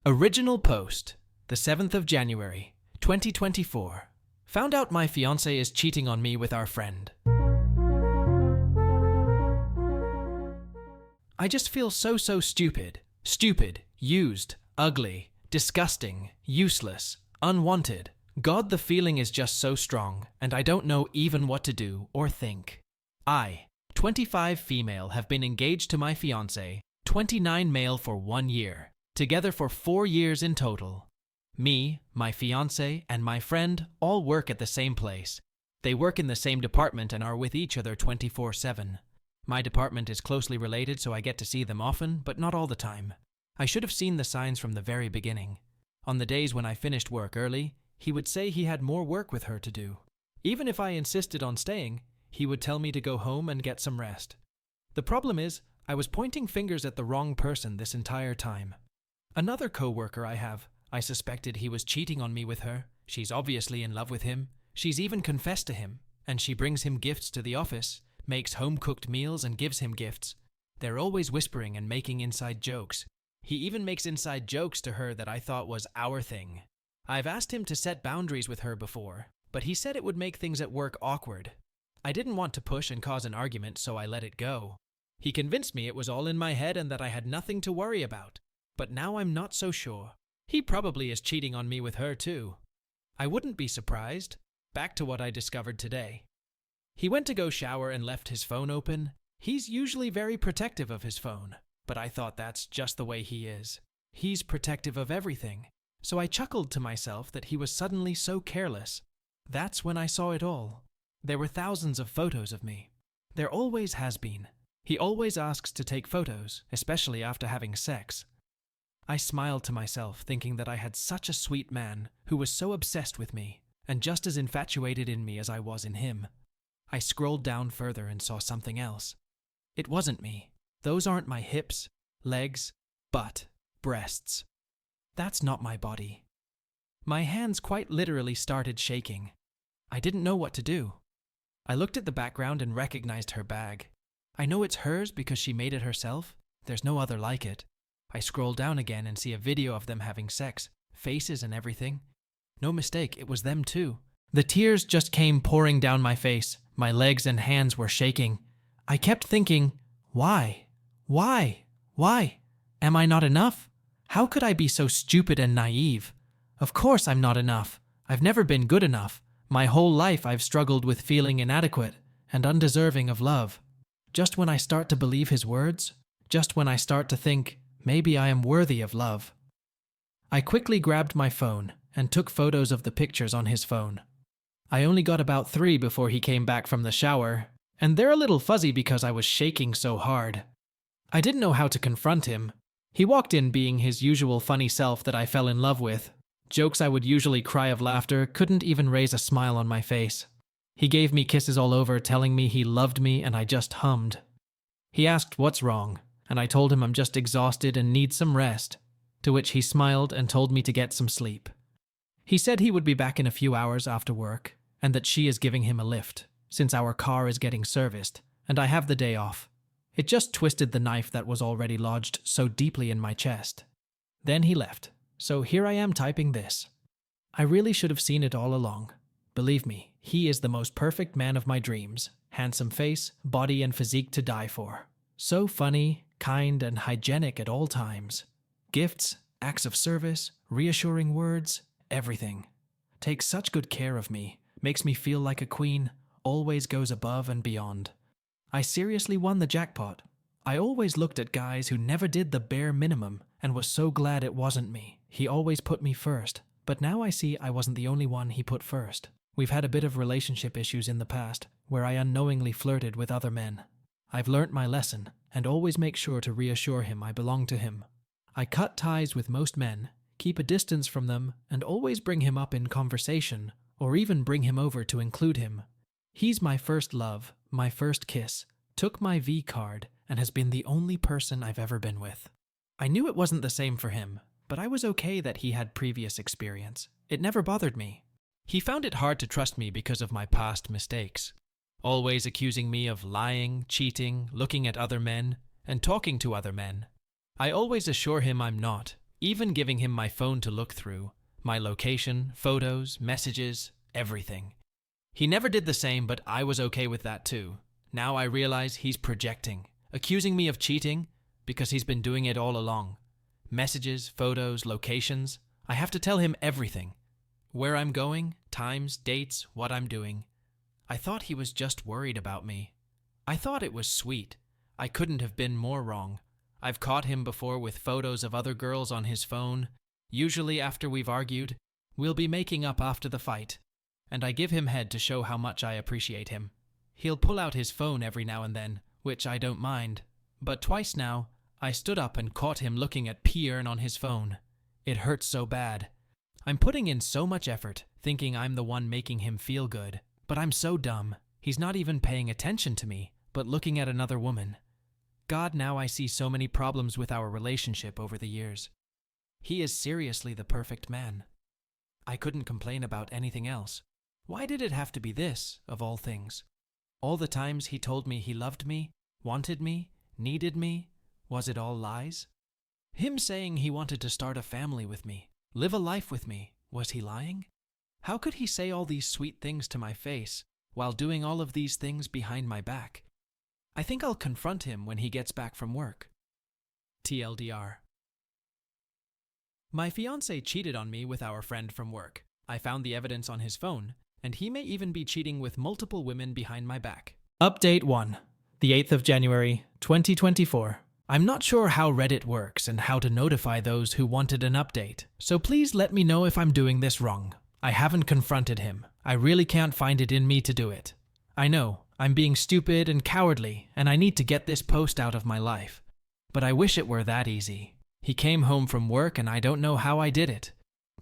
Original post, the 7th of January, 2024. Found out my fiancé is cheating on me with our friend. I just feel so stupid. Stupid, used, ugly, disgusting, useless, unwanted. God, the feeling is just so strong, and I don't know even what to do or think. I, 25 female, have been engaged to my fiancé, 29 male for 1 year. Together for 4 years in total. Me, my fiancé, and my friend all work at the same place. They work in the same department and are with each other 24/7. My department is closely related, so I get to see them often, but not all the time. I should have seen the signs from the very beginning. On the days when I finished work early, he would say he had more work with her to do. Even if I insisted on staying, he would tell me to go home and get some rest. The problem is, I was pointing fingers at the wrong person this entire time. Another co-worker I suspected he was cheating on me with her. She's obviously in love with him. She's even confessed to him, and she brings him gifts to the office, makes home-cooked meals and gives him gifts. They're always whispering and making inside jokes. He even makes inside jokes to her that I thought was our thing. I've asked him to set boundaries with her before, but he said it would make things at work awkward. I didn't want to push and cause an argument, so I let it go. He convinced me it was all in my head and that I had nothing to worry about. But now I'm not so sure. He probably is cheating on me with her too. I wouldn't be surprised. Back to what I discovered today. He went to go shower and left his phone open. He's usually very protective of his phone, but I thought that's just the way he is. He's protective of everything. So I chuckled to myself that he was suddenly so careless. That's when I saw it all. There were thousands of photos of me. There always has been. He always asks to take photos, especially after having sex. I smiled to myself, thinking that I had such a sweet man who was so obsessed with me and just as infatuated in me as I was in him. I scrolled down further and saw something else. It wasn't me. Those aren't my hips, legs, butt, breasts. That's not my body. My hands quite literally started shaking. I didn't know what to do. I looked at the background and recognized her bag. I know it's hers because she made it herself. There's no other like it. I scroll down again and see a video of them having sex, faces and everything. No mistake, it was them too. The tears just came pouring down my face. My legs and hands were shaking. I kept thinking, why? Why? Why? Am I not enough? How could I be so stupid and naive? Of course I'm not enough. I've never been good enough. My whole life I've struggled with feeling inadequate and undeserving of love. Just when I start to believe his words, just when I start to think, maybe I am worthy of love. I quickly grabbed my phone and took photos of the pictures on his phone. I only got about 3 before he came back from the shower, and they're a little fuzzy because I was shaking so hard. I didn't know how to confront him. He walked in being his usual funny self that I fell in love with. Jokes I would usually cry of laughter couldn't even raise a smile on my face. He gave me kisses all over, telling me he loved me, and I just hummed. He asked what's wrong, and I told him I'm just exhausted and need some rest, to which he smiled and told me to get some sleep. He said he would be back in a few hours after work, and that she is giving him a lift, since our car is getting serviced, and I have the day off. It just twisted the knife that was already lodged so deeply in my chest. Then he left, so here I am typing this. I really should have seen it all along. Believe me, he is the most perfect man of my dreams. Handsome face, body and physique to die for. So funny, kind and hygienic at all times. Gifts, acts of service, reassuring words, everything. Takes such good care of me, makes me feel like a queen, always goes above and beyond. I seriously won the jackpot. I always looked at guys who never did the bare minimum and was so glad it wasn't me. He always put me first, but now I see I wasn't the only one he put first. We've had a bit of relationship issues in the past where I unknowingly flirted with other men. I've learnt my lesson and always make sure to reassure him I belong to him. I cut ties with most men, keep a distance from them, and always bring him up in conversation or even bring him over to include him. He's my first love, my first kiss, took my V card, and has been the only person I've ever been with. I knew it wasn't the same for him, but I was okay that he had previous experience. It never bothered me. He found it hard to trust me because of my past mistakes, always accusing me of lying, cheating, looking at other men, and talking to other men. I always assure him I'm not, even giving him my phone to look through, my location, photos, messages, everything. He never did the same, but I was okay with that too. Now I realize he's projecting, accusing me of cheating because he's been doing it all along. Messages, photos, locations. I have to tell him everything. Where I'm going, times, dates, what I'm doing. I thought he was just worried about me. I thought it was sweet. I couldn't have been more wrong. I've caught him before with photos of other girls on his phone. Usually after we've argued, we'll be making up after the fight. And I give him head to show how much I appreciate him. He'll pull out his phone every now and then, which I don't mind. But twice now, I stood up and caught him looking at porn on his phone. It hurts so bad. I'm putting in so much effort, thinking I'm the one making him feel good. But I'm so dumb. He's not even paying attention to me, but looking at another woman. God, now I see so many problems with our relationship over the years. He is seriously the perfect man. I couldn't complain about anything else. Why did it have to be this, of all things? All the times he told me he loved me, wanted me, needed me, was it all lies? Him saying he wanted to start a family with me, live a life with me, was he lying? How could he say all these sweet things to my face while doing all of these things behind my back? I think I'll confront him when he gets back from work. TLDR. My fiancé cheated on me with our friend from work. I found the evidence on his phone, and he may even be cheating with multiple women behind my back. Update 1. The 8th of January, 2024. I'm not sure how Reddit works and how to notify those who wanted an update, so please let me know if I'm doing this wrong. I haven't confronted him. I really can't find it in me to do it. I know, I'm being stupid and cowardly, and I need to get this post out of my life. But I wish it were that easy. He came home from work and I don't know how I did it.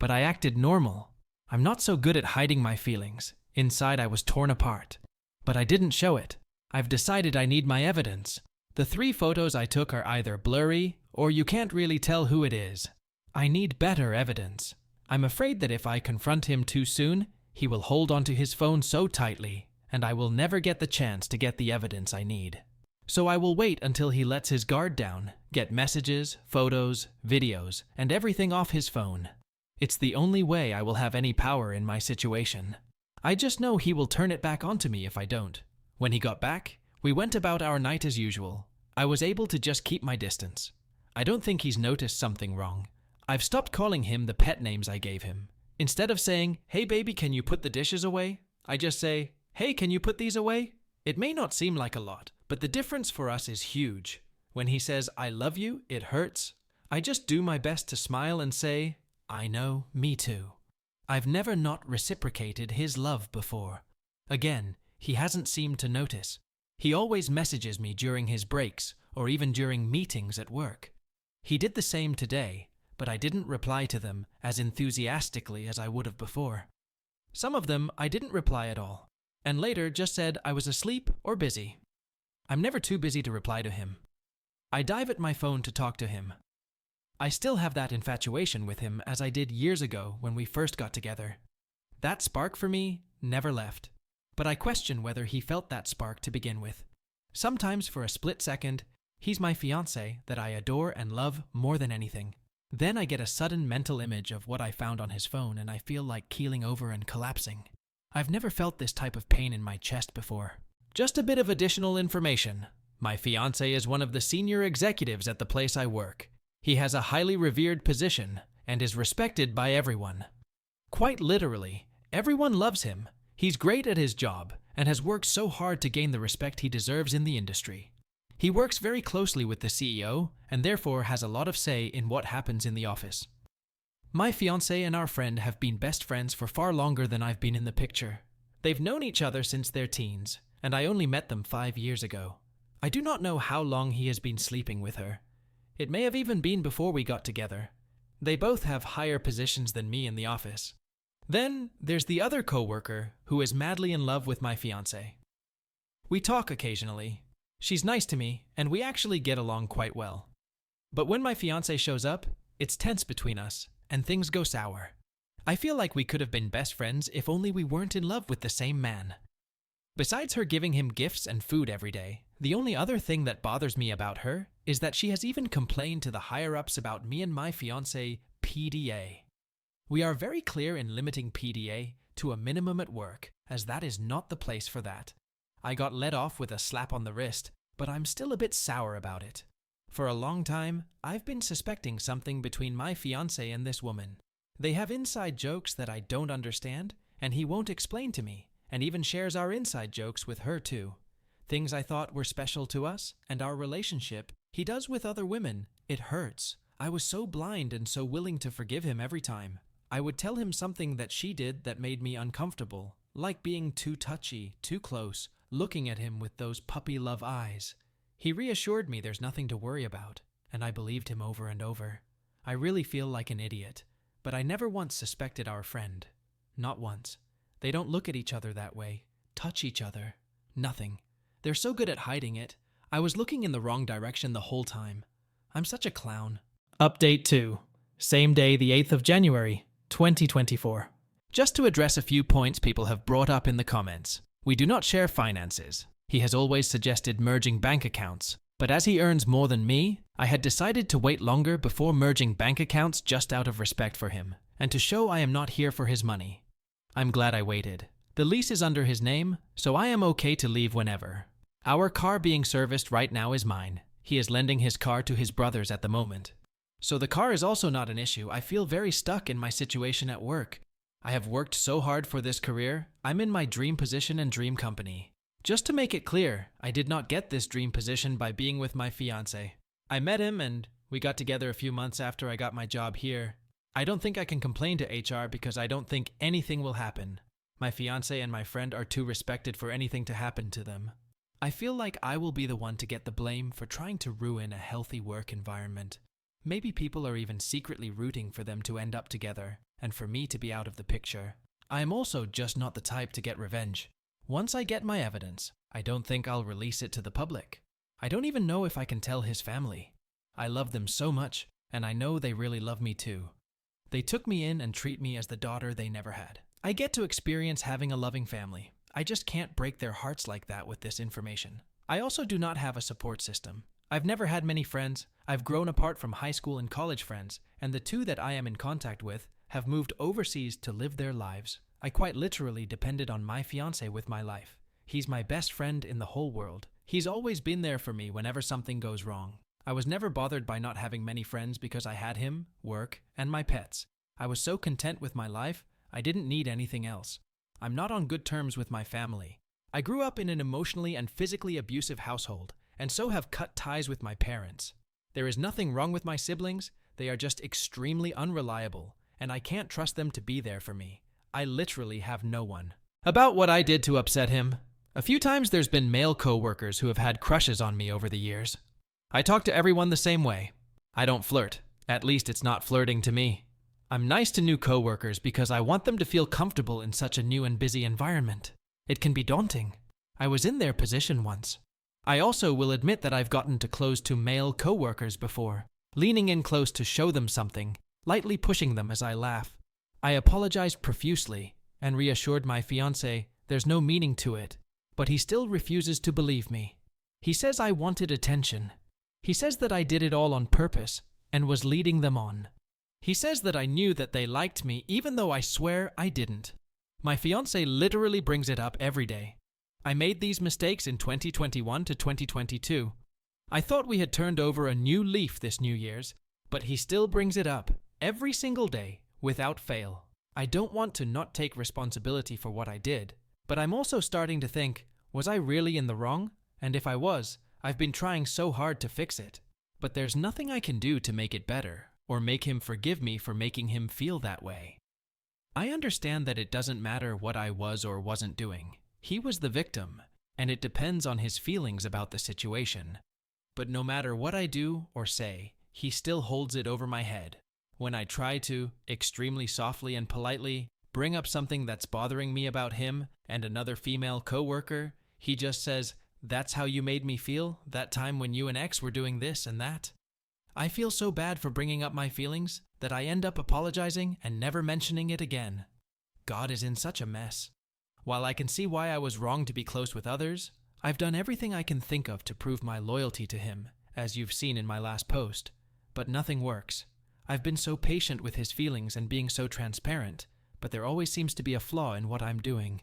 But I acted normal. I'm not so good at hiding my feelings. Inside I was torn apart. But I didn't show it. I've decided I need my evidence. The 3 photos I took are either blurry or you can't really tell who it is. I need better evidence. I'm afraid that if I confront him too soon, he will hold onto his phone so tightly, and I will never get the chance to get the evidence I need. So I will wait until he lets his guard down, get messages, photos, videos, and everything off his phone. It's the only way I will have any power in my situation. I just know he will turn it back onto me if I don't. When he got back, we went about our night as usual. I was able to just keep my distance. I don't think he's noticed something wrong. I've stopped calling him the pet names I gave him. Instead of saying, "Hey baby, can you put the dishes away?" I just say, "Hey, can you put these away?" It may not seem like a lot, but the difference for us is huge. When he says, "I love you," it hurts. I just do my best to smile and say, "I know, me too." I've never not reciprocated his love before. Again, he hasn't seemed to notice. He always messages me during his breaks or even during meetings at work. He did the same today, but I didn't reply to them as enthusiastically as I would have before. Some of them I didn't reply at all, and later just said I was asleep or busy. I'm never too busy to reply to him. I dive at my phone to talk to him. I still have that infatuation with him as I did years ago when we first got together. That spark for me never left, but I question whether he felt that spark to begin with. Sometimes for a split second, he's my fiancé that I adore and love more than anything. Then I get a sudden mental image of what I found on his phone and I feel like keeling over and collapsing. I've never felt this type of pain in my chest before. Just a bit of additional information. My fiancé is one of the senior executives at the place I work. He has a highly revered position and is respected by everyone. Quite literally, everyone loves him. He's great at his job and has worked so hard to gain the respect he deserves in the industry. He works very closely with the CEO and therefore has a lot of say in what happens in the office. My fiancé and our friend have been best friends for far longer than I've been in the picture. They've known each other since their teens, and I only met them 5 years ago. I do not know how long he has been sleeping with her. It may have even been before we got together. They both have higher positions than me in the office. Then there's the other coworker who is madly in love with my fiancé. We talk occasionally. She's nice to me, and we actually get along quite well. But when my fiancé shows up, it's tense between us, and things go sour. I feel like we could have been best friends if only we weren't in love with the same man. Besides her giving him gifts and food every day, The only other thing that bothers me about her is that she has even complained to the higher-ups about me and my fiancé PDA. We are very clear in limiting PDA to a minimum at work, as that is not the place for that. I got let off with a slap on the wrist, but I'm still a bit sour about it. For a long time, I've been suspecting something between my fiancé and this woman. They have inside jokes that I don't understand, and he won't explain to me, and even shares our inside jokes with her too. Things I thought were special to us and our relationship, he does with other women. It hurts. I was so blind and so willing to forgive him every time. I would tell him something that she did that made me uncomfortable, like being too touchy, too close, looking at him with those puppy love eyes. He reassured me there's nothing to worry about, and I believed him over and over. I really feel like an idiot, but I never once suspected our friend. Not once. They don't look at each other that way, touch each other. Nothing. They're so good at hiding it. I was looking in the wrong direction the whole time. I'm such a clown. Update 2. Same day, the 8th of January, 2024. Just to address a few points people have brought up in the comments. We do not share finances. He has always suggested merging bank accounts, but as he earns more than me, I had decided to wait longer before merging bank accounts just out of respect for him, and to show I am not here for his money. I'm glad I waited. The lease is under his name, so I am okay to leave whenever. Our car being serviced right now is mine. He is lending his car to his brothers at the moment. So the car is also not an issue. I feel very stuck in my situation at work. I have worked so hard for this career. I'm in my dream position and dream company. Just to make it clear, I did not get this dream position by being with my fiancé. I met him and we got together a few months after I got my job here. I don't think I can complain to HR because I don't think anything will happen. My fiancé and my friend are too respected for anything to happen to them. I feel like I will be the one to get the blame for trying to ruin a healthy work environment. Maybe people are even secretly rooting for them to end up together, and for me to be out of the picture. I am also just not the type to get revenge. Once I get my evidence, I don't think I'll release it to the public. I don't even know if I can tell his family. I love them so much, and I know they really love me too. They took me in and treat me as the daughter they never had. I get to experience having a loving family. I just can't break their hearts like that with this information. I also do not have a support system. I've never had many friends. I've grown apart from high school and college friends, and the two that I am in contact with have moved overseas to live their lives. I quite literally depended on my fiancé with my life. He's my best friend in the whole world. He's always been there for me whenever something goes wrong. I was never bothered by not having many friends because I had him, work, and my pets. I was so content with my life, I didn't need anything else. I'm not on good terms with my family. I grew up in an emotionally and physically abusive household, and so have cut ties with my parents. There is nothing wrong with my siblings, they are just extremely unreliable, and I can't trust them to be there for me. I literally have no one. About what I did to upset him. A few times there's been male co-workers who have had crushes on me over the years. I talk to everyone the same way. I don't flirt. At least it's not flirting to me. I'm nice to new co-workers because I want them to feel comfortable in such a new and busy environment. It can be daunting. I was in their position once. I also will admit that I've gotten too close to male co-workers before, leaning in close to show them something, lightly pushing them as I laugh. I apologized profusely and reassured my fiancé there's no meaning to it, but he still refuses to believe me. He says I wanted attention. He says that I did it all on purpose and was leading them on. He says that I knew that they liked me even though I swear I didn't. My fiancé literally brings it up every day. I made these mistakes in 2021 to 2022. I thought we had turned over a new leaf this New Year's, but he still brings it up every single day without fail. I don't want to not take responsibility for what I did, but I'm also starting to think, was I really in the wrong? And if I was, I've been trying so hard to fix it. But there's nothing I can do to make it better, or make him forgive me for making him feel that way. I understand that it doesn't matter what I was or wasn't doing. He was the victim, and it depends on his feelings about the situation. But no matter what I do or say, he still holds it over my head. When I try to, extremely softly and politely, bring up something that's bothering me about him and another female co-worker, he just says, "That's how you made me feel, that time when you and X were doing this and that." I feel so bad for bringing up my feelings that I end up apologizing and never mentioning it again. God is in such a mess. While I can see why I was wrong to be close with others, I've done everything I can think of to prove my loyalty to him, as you've seen in my last post, but nothing works. I've been so patient with his feelings and being so transparent, but there always seems to be a flaw in what I'm doing.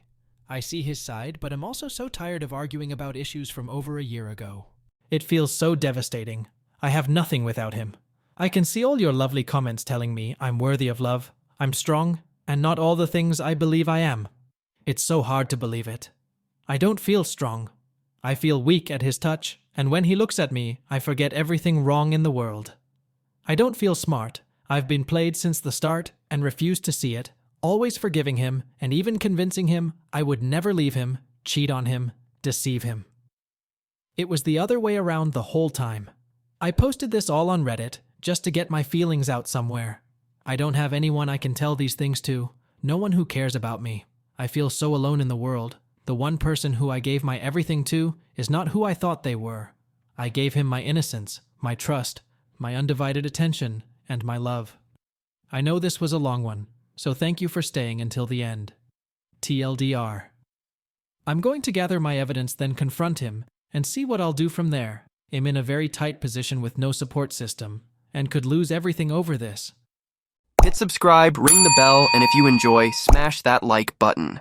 I see his side, but I'm also so tired of arguing about issues from over a year ago. It feels so devastating. I have nothing without him. I can see all your lovely comments telling me I'm worthy of love, I'm strong, and not all the things I believe I am. It's so hard to believe it. I don't feel strong. I feel weak at his touch, and when he looks at me, I forget everything wrong in the world. I don't feel smart. I've been played since the start and refused to see it, always forgiving him and even convincing him I would never leave him, cheat on him, deceive him. It was the other way around the whole time. I posted this all on Reddit just to get my feelings out somewhere. I don't have anyone I can tell these things to, no one who cares about me. I feel so alone in the world. The one person who I gave my everything to is not who I thought they were. I gave him my innocence, my trust, my undivided attention, and my love. I know this was a long one, so thank you for staying until the end. TLDR. I'm going to gather my evidence, then confront him, and see what I'll do from there. I'm in a very tight position with no support system, and could lose everything over this. Hit subscribe, ring the bell, and if you enjoy, smash that like button.